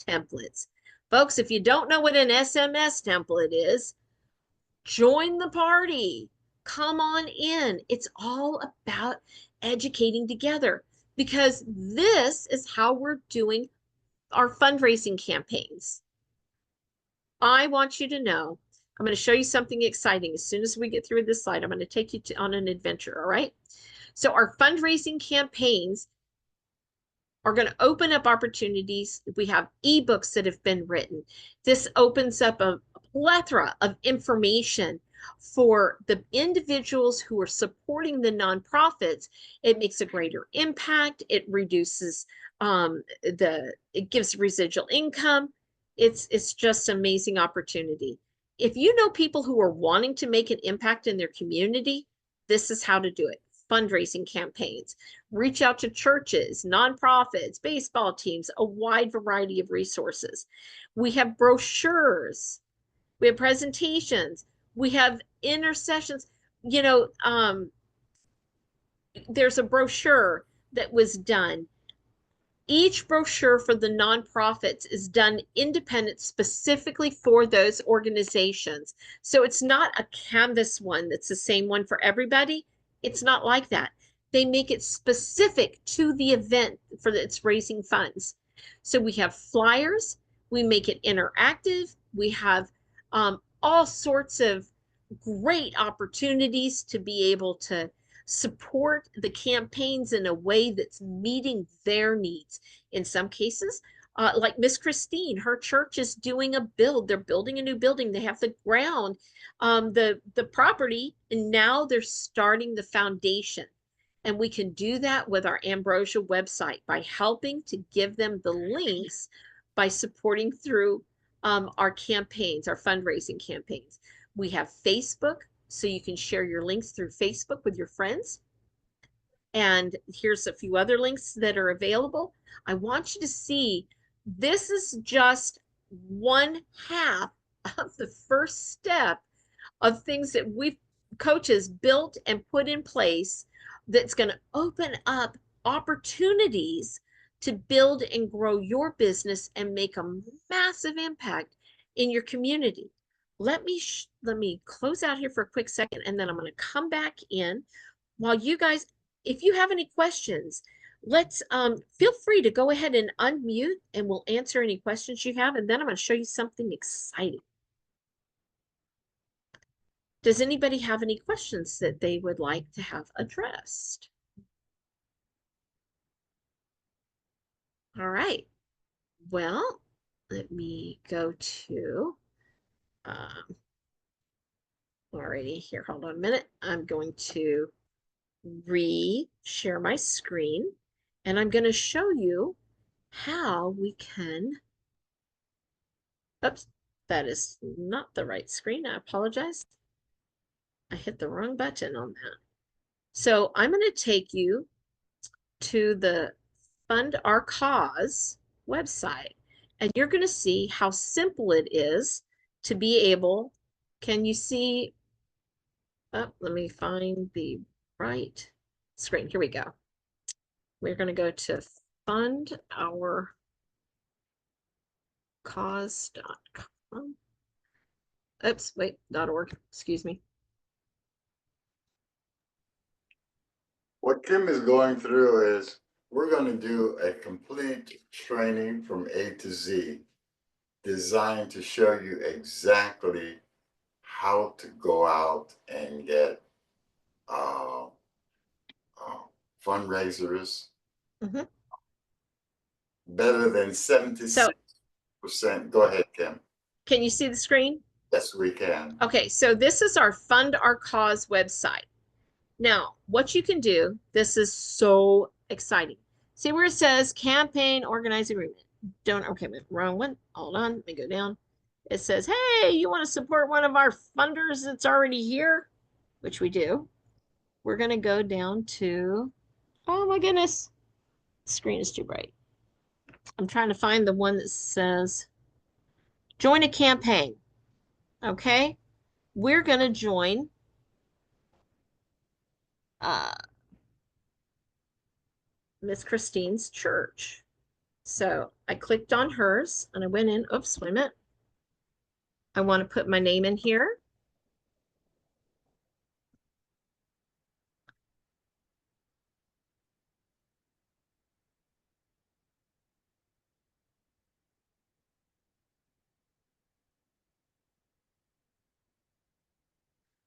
templates. Folks, if you don't know what an SMS template is, join the party. Come on in. It's all about educating together because this is how we're doing our fundraising campaigns. I want you to know, I'm going to show you something exciting. As soon as we get through this slide, I'm going to take you on an adventure, all right? So our fundraising campaigns are going to open up opportunities. We have ebooks that have been written. This opens up a plethora of information for the individuals who are supporting the nonprofits. It makes a greater impact. It reduces it gives residual income. It's just an amazing opportunity. If you know people who are wanting to make an impact in their community, this is how to do it. Fundraising campaigns, reach out to churches, nonprofits, baseball teams, a wide variety of resources. We have brochures, we have presentations, we have intercessions. You know, there's a brochure that was done. Each brochure for the nonprofits is done independent specifically for those organizations. So it's not a canvas one that's the same one for everybody. It's not like that. They make it specific to the event for its raising funds. So we have flyers, we make it interactive, we have all sorts of great opportunities to be able to support the campaigns in a way that's meeting their needs. In some cases, like Miss Christine, her church is doing a build. They're building a new building. They have the ground, the property, and now they're starting the foundation. And we can do that with our Ambrosia website by helping to give them the links by supporting through our campaigns, our fundraising campaigns. We have Facebook, so you can share your links through Facebook with your friends. And here's a few other links that are available. I want you to see this is just one half of the first step of things that we've coaches built and put in place that's going to open up opportunities to build and grow your business and make a massive impact in your community. Let me close out here for a quick second, and then I'm going to come back in while you guys, if you have any questions, let's feel free to go ahead and unmute and we'll answer any questions you have. And then I'm going to show you something exciting. Does anybody have any questions that they would like to have addressed? All right. Well, let me go to, alrighty, here, hold on a minute. I'm going to share my screen, and I'm going to show you how we can, oops, that is not the right screen. I apologize. I hit the wrong button on that. So I'm going to take you to the Fund Our Cause website, and you're going to see how simple it is to be able, can you see, oh, let me find the right screen. Here we go. We're going to go to fundourcause.com. Oops, wait, .org, excuse me. What Kim is going through is we're going to do a complete training from A to Z, designed to show you exactly how to go out and get fundraisers Mhm. better than 76%. Go ahead, Kim. Can you see the screen? Yes, we can. Okay, so this is our Fund Our Cause website. Now, what you can do, this is so exciting. See where it says campaign organize agreement. Don't, okay, wrong one. Hold on, let me go down. It says, hey, you want to support one of our funders that's already here? Which we do. We're going to go down to, oh my goodness, the screen is too bright. I'm trying to find the one that says join a campaign. Okay, we're going to join Miss Christine's church. So I clicked on hers and I went in. Oops, wait a minute. I want to put my name in here.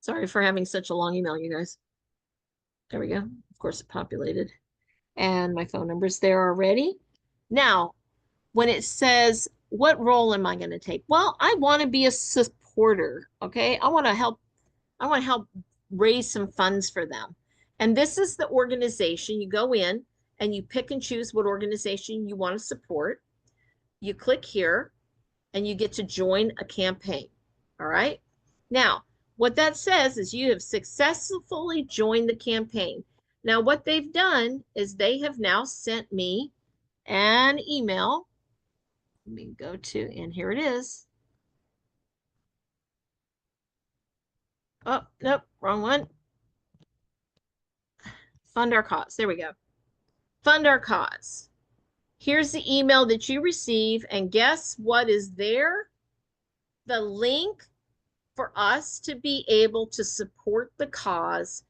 Sorry for having such a long email, you guys. There we go. Of course, it populated. And my phone number's there already. Now, when it says, what role am I going to take? Well, I want to be a supporter. Okay. I want to help raise some funds for them. And this is the organization. You go in and you pick and choose what organization you want to support. You click here and you get to join a campaign. All right. Now, what that says is you have successfully joined the campaign. Now, what they've done is they have now sent me an email. Let me go to, and here it is. Oh, nope, wrong one. Fund Our Cause. There we go. Fund Our Cause. Here's the email that you receive, and guess what is there? The link for us to be able to support the cause.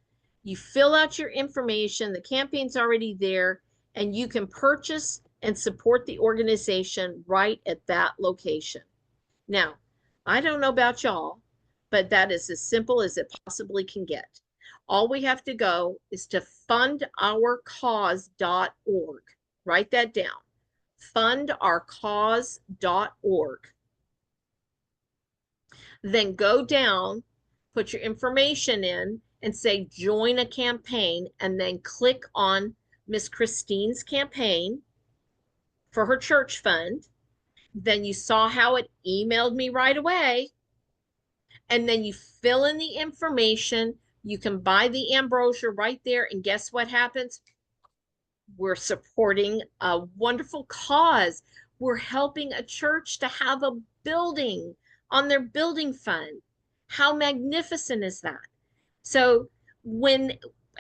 You fill out your information, the campaign's already there, and you can purchase and support the organization right at that location. Now, I don't know about y'all, but that is as simple as it possibly can get. All we have to go is to fundourcause.org. Write that down. Fundourcause.org. Then go down, put your information in, and say join a campaign, and then click on Miss Christine's campaign for her church fund. Then you saw how it emailed me right away. And then you fill in the information. You can buy the ambrosia right there. And guess what happens? We're supporting a wonderful cause. We're helping a church to have a building on their building fund. How magnificent is that? So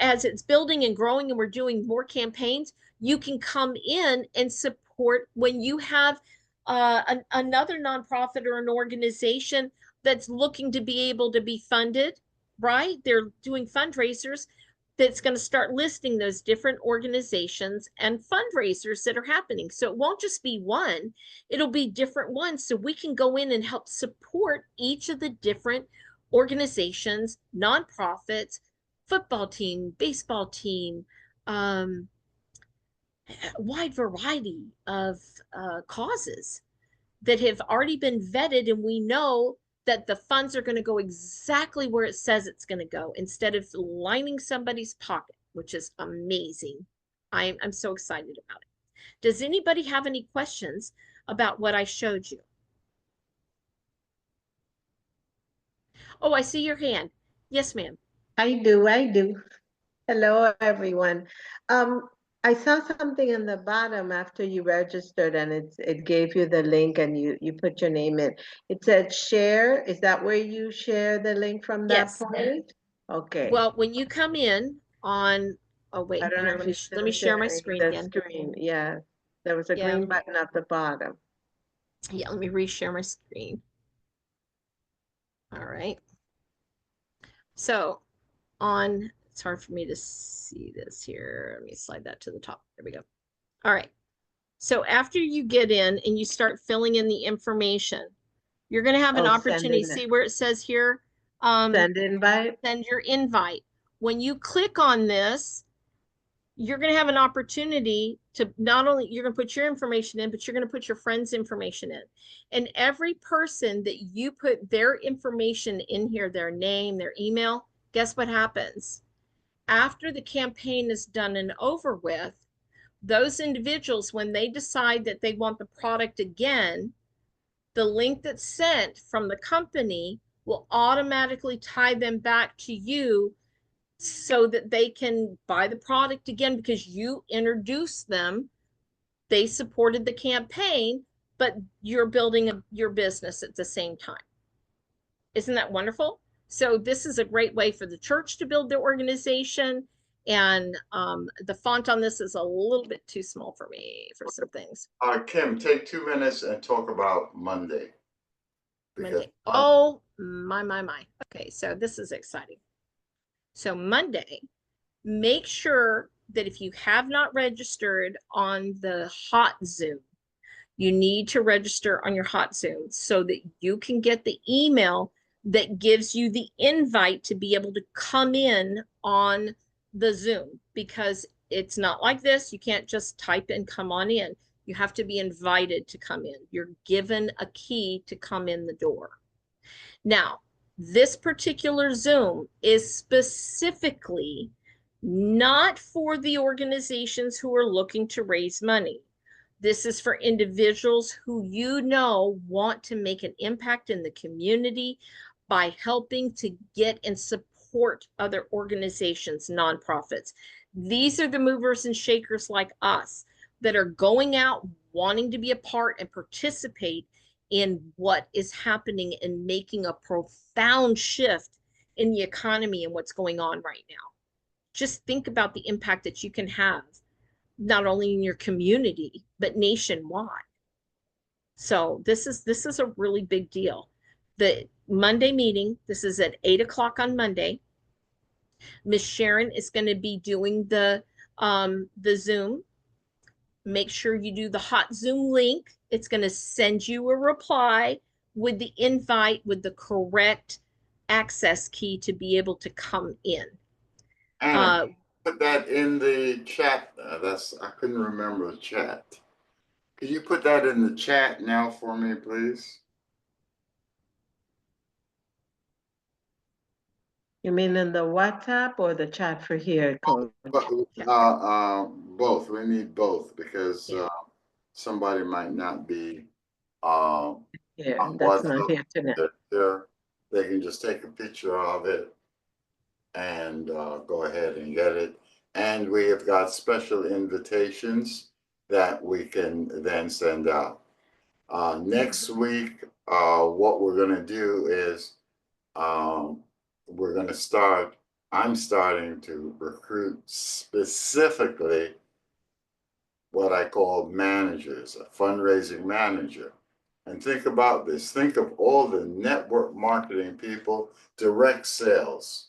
as it's building and growing and we're doing more campaigns, you can come in and support when you have another nonprofit or an organization that's looking to be able to be funded, right? They're doing fundraisers, that's going to start listing those different organizations and fundraisers that are happening. So it won't just be one, it'll be different ones. So we can go in and help support each of the different organizations, nonprofits, football team, baseball team, a wide variety of causes that have already been vetted, and we know that the funds are going to go exactly where it says it's going to go instead of lining somebody's pocket, which is amazing. I'm so excited about it. Does anybody have any questions about what I showed you? Oh, I see your hand. Yes, ma'am. I do. Hello, everyone. I saw something in the bottom after you registered, and it gave you the link, and you put your name in. It said share. Is that where you share the link from that Yes. point? Okay. Well, when you come in on, oh wait, I don't know here, if she's let me still share my sharing screen the again. screen. Yeah, there was a Yeah, green button at the bottom. yeah, let me reshare my screen. All right. So it's hard for me to see this here. Let me slide that to the top. There we go. All right. So after you get in and you start filling in the information, you're going to have an opportunity. See where it says here, Send invite. send your invite. When you click on this, you're going to have an opportunity to not only, you're going to put your information in, but you're going to put your friend's information in. And every person that you put their information in here, their name, their email, guess what happens? After the campaign is done and over with, those individuals, when they decide that they want the product again, the link that's sent from the company will automatically tie them back to you so that they can buy the product again because you introduced them. They supported the campaign, but you're building your business at the same time. Isn't that wonderful? So this is a great way for the church to build their organization. And the font on this is a little bit too small for me for some things. Kim, take 2 minutes and talk about Monday. Monday. Oh, my. Okay, so this is exciting. So Monday, make sure that if you have not registered on the hot Zoom, you need to register on your hot Zoom so that you can get the email that gives you the invite to be able to come in on the Zoom, because it's not like this. You can't just type in, come on in. You have to be invited to come in. You're given a key to come in the door. Now, this particular Zoom is specifically not for the organizations who are looking to raise money. This is for individuals who want to make an impact in the community by helping to get and support other organizations, nonprofits. These are the movers and shakers like us that are going out, wanting to be a part and participate in what is happening and making a profound shift in the economy and what's going on right now. Just think about the impact that you can have, not only in your community, but nationwide. So this is a really big deal. The Monday meeting, this is at 8 o'clock on Monday. Miss Sharon is going to be doing the Zoom. Make sure you do the hot Zoom link. It's going to send you a reply with the invite with the correct access key to be able to come in. Anna, put that in the chat. I couldn't remember the chat. Could you put that in the chat now for me, please? You mean in the WhatsApp or the chat for here, Coach? Both. We need both because Yeah. somebody might not be Yeah, on that's not WhatsApp. here tonight. They can just take a picture of it and go ahead and get it. And we have got special invitations that we can then send out. Next week, what we're going to do is we're going to start. I'm starting to recruit specifically what I call managers, a fundraising manager. And think about this. Think of all the network marketing people, direct sales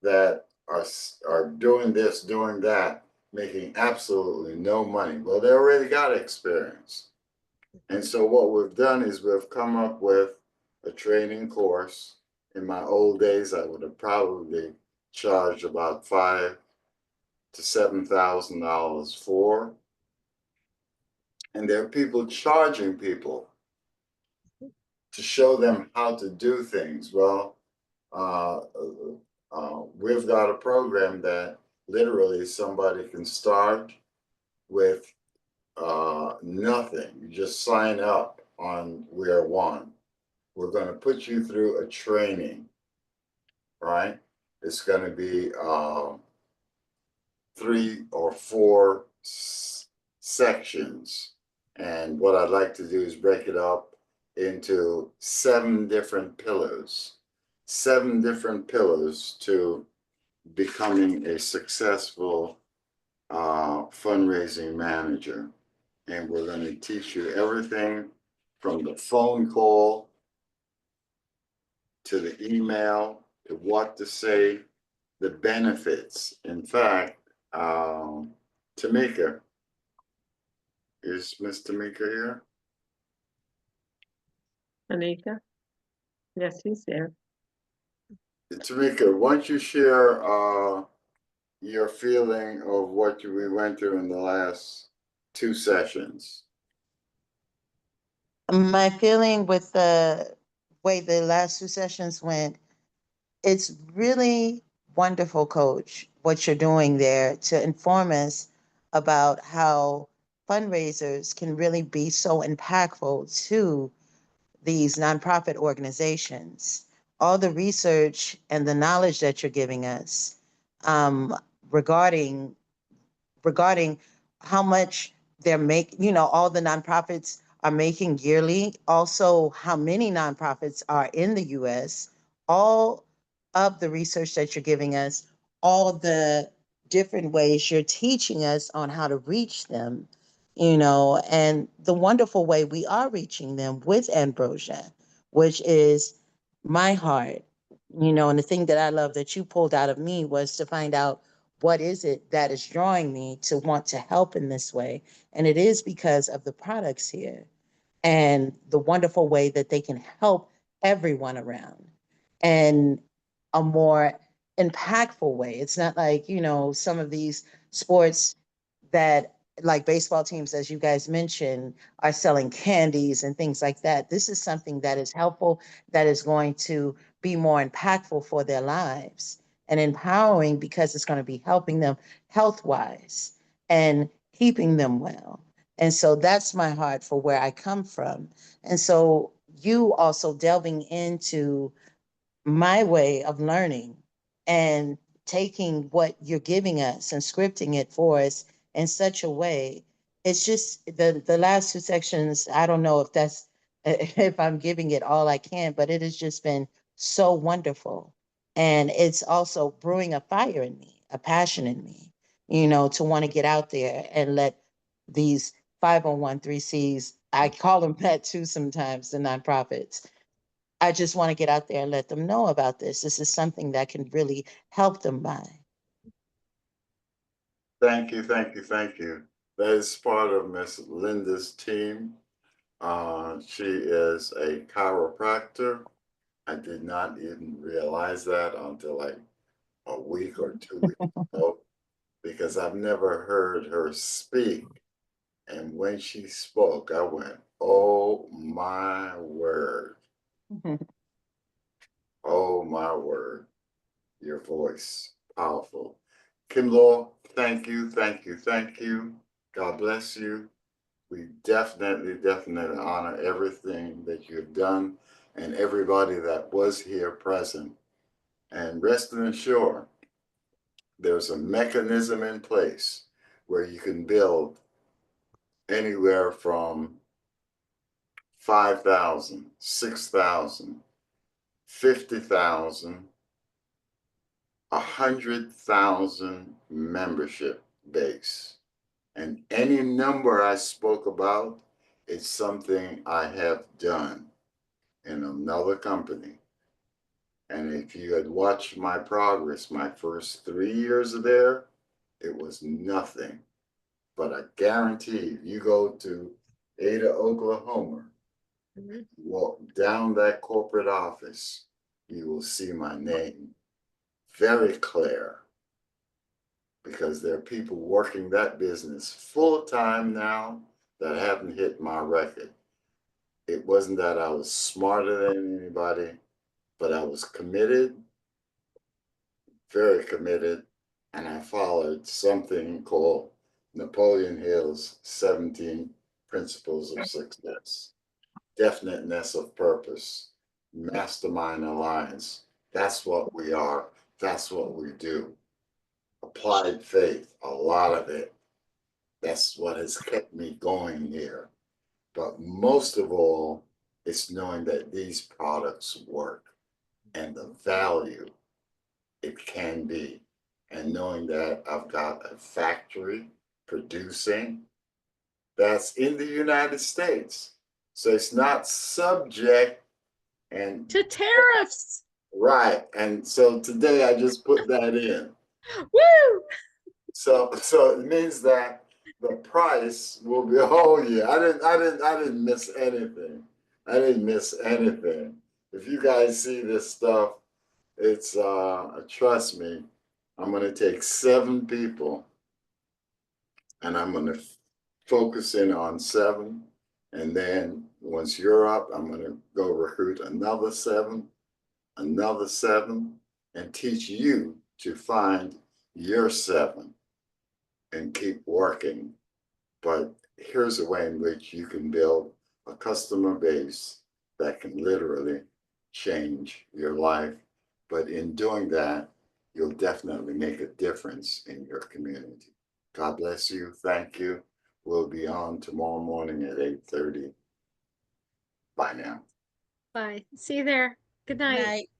that are doing this, doing that, making absolutely no money. Well, they already got experience. And so what we've done is we've come up with a training course. In my old days, I would have probably charged about $5,000 to $7,000 for. And there are people charging people to show them how to do things. Well, we've got a program that literally somebody can start with nothing. You just sign up on We're One. We're going to put you through a training, right? It's going to be 3 or 4 sections. And what I'd like to do is break it up into 7 different pillars. 7 different pillars to becoming a successful fundraising manager. And we're going to teach you everything from the phone call to the email to what to say, the benefits. In fact, Tamika, is Miss Tamika here? Anika? Yes, he's there. Tamika, why don't you share your feeling of what we went through in the last 2 sessions? My feeling with the way the last 2 sessions went, it's really wonderful, Coach, what you're doing there to inform us about how fundraisers can really be so impactful to these nonprofit organizations. All the research and the knowledge that you're giving us um, regarding regarding how much they're making, all the nonprofits are making yearly, also how many nonprofits are in the US, all of the research that you're giving us, all the different ways you're teaching us on how to reach them, and the wonderful way we are reaching them with Ambrosia, which is my heart, and the thing that I love that you pulled out of me was to find out what is it that is drawing me to want to help in this way. And it is because of the products here and the wonderful way that they can help everyone around and a more impactful way. It's not like, some of these sports that, like baseball teams, as you guys mentioned, are selling candies and things like that. This is something that is helpful, that is going to be more impactful for their lives and empowering, because it's going to be helping them health wise and keeping them well. And so that's my heart for where I come from. And so you also delving into my way of learning and taking what you're giving us and scripting it for us in such a way. It's just the last 2 sections. I don't know if that's if I'm giving it all I can, but it has just been so wonderful. And it's also brewing a fire in me, a passion in me, to want to get out there and let these 501(c)(3)s, I call them that too sometimes, the nonprofits. I just want to get out there and let them know about this. This is something that can really help them by. Thank you, thank you, thank you. That is part of Miss Linda's team. She is a chiropractor. I did not even realize that until like a week or 2 weeks ago, because I've never heard her speak. And when she spoke, I went, oh my word. Oh my word. Your voice, powerful. Kim Law, thank you, thank you, thank you. God bless you. We definitely honor everything that you've done and everybody that was here present. And rest assured, there's a mechanism in place where you can build anywhere from 5,000, 6,000, 50,000, 100,000 membership base. And any number I spoke about, it's something I have done in another company. And if you had watched my progress, my first 3 years there, it was nothing. But I guarantee you go to Ada, Oklahoma, Mhm. walk down that corporate office, you will see my name very clear, because there are people working that business full time now that haven't hit my record. It wasn't that I was smarter than anybody, but I was committed, very committed, and I followed something called Napoleon Hill's 17 Principles of Success. Definiteness of purpose, mastermind alliance. That's what we are. That's what we do. Applied faith, a lot of it. That's what has kept me going here. But most of all, it's knowing that these products work and the value it can be. And knowing that I've got a factory producing that's in the United States. So it's not subject and To tariffs. right. And so today I just put that in. Woo! So it means that the price will be, oh yeah, I didn't miss anything. I didn't miss anything. If you guys see this stuff, it's trust me, I'm gonna take 7 people and I'm gonna focus in on 7. And then once you're up, I'm gonna go recruit another 7, and teach you to find your 7 and keep working. But here's a way in which you can build a customer base that can literally change your life. But in doing that, you'll definitely make a difference in your community. God bless you. Thank you. We'll be on tomorrow morning at 8:30. Bye now. Bye. See you there. Good night. Night.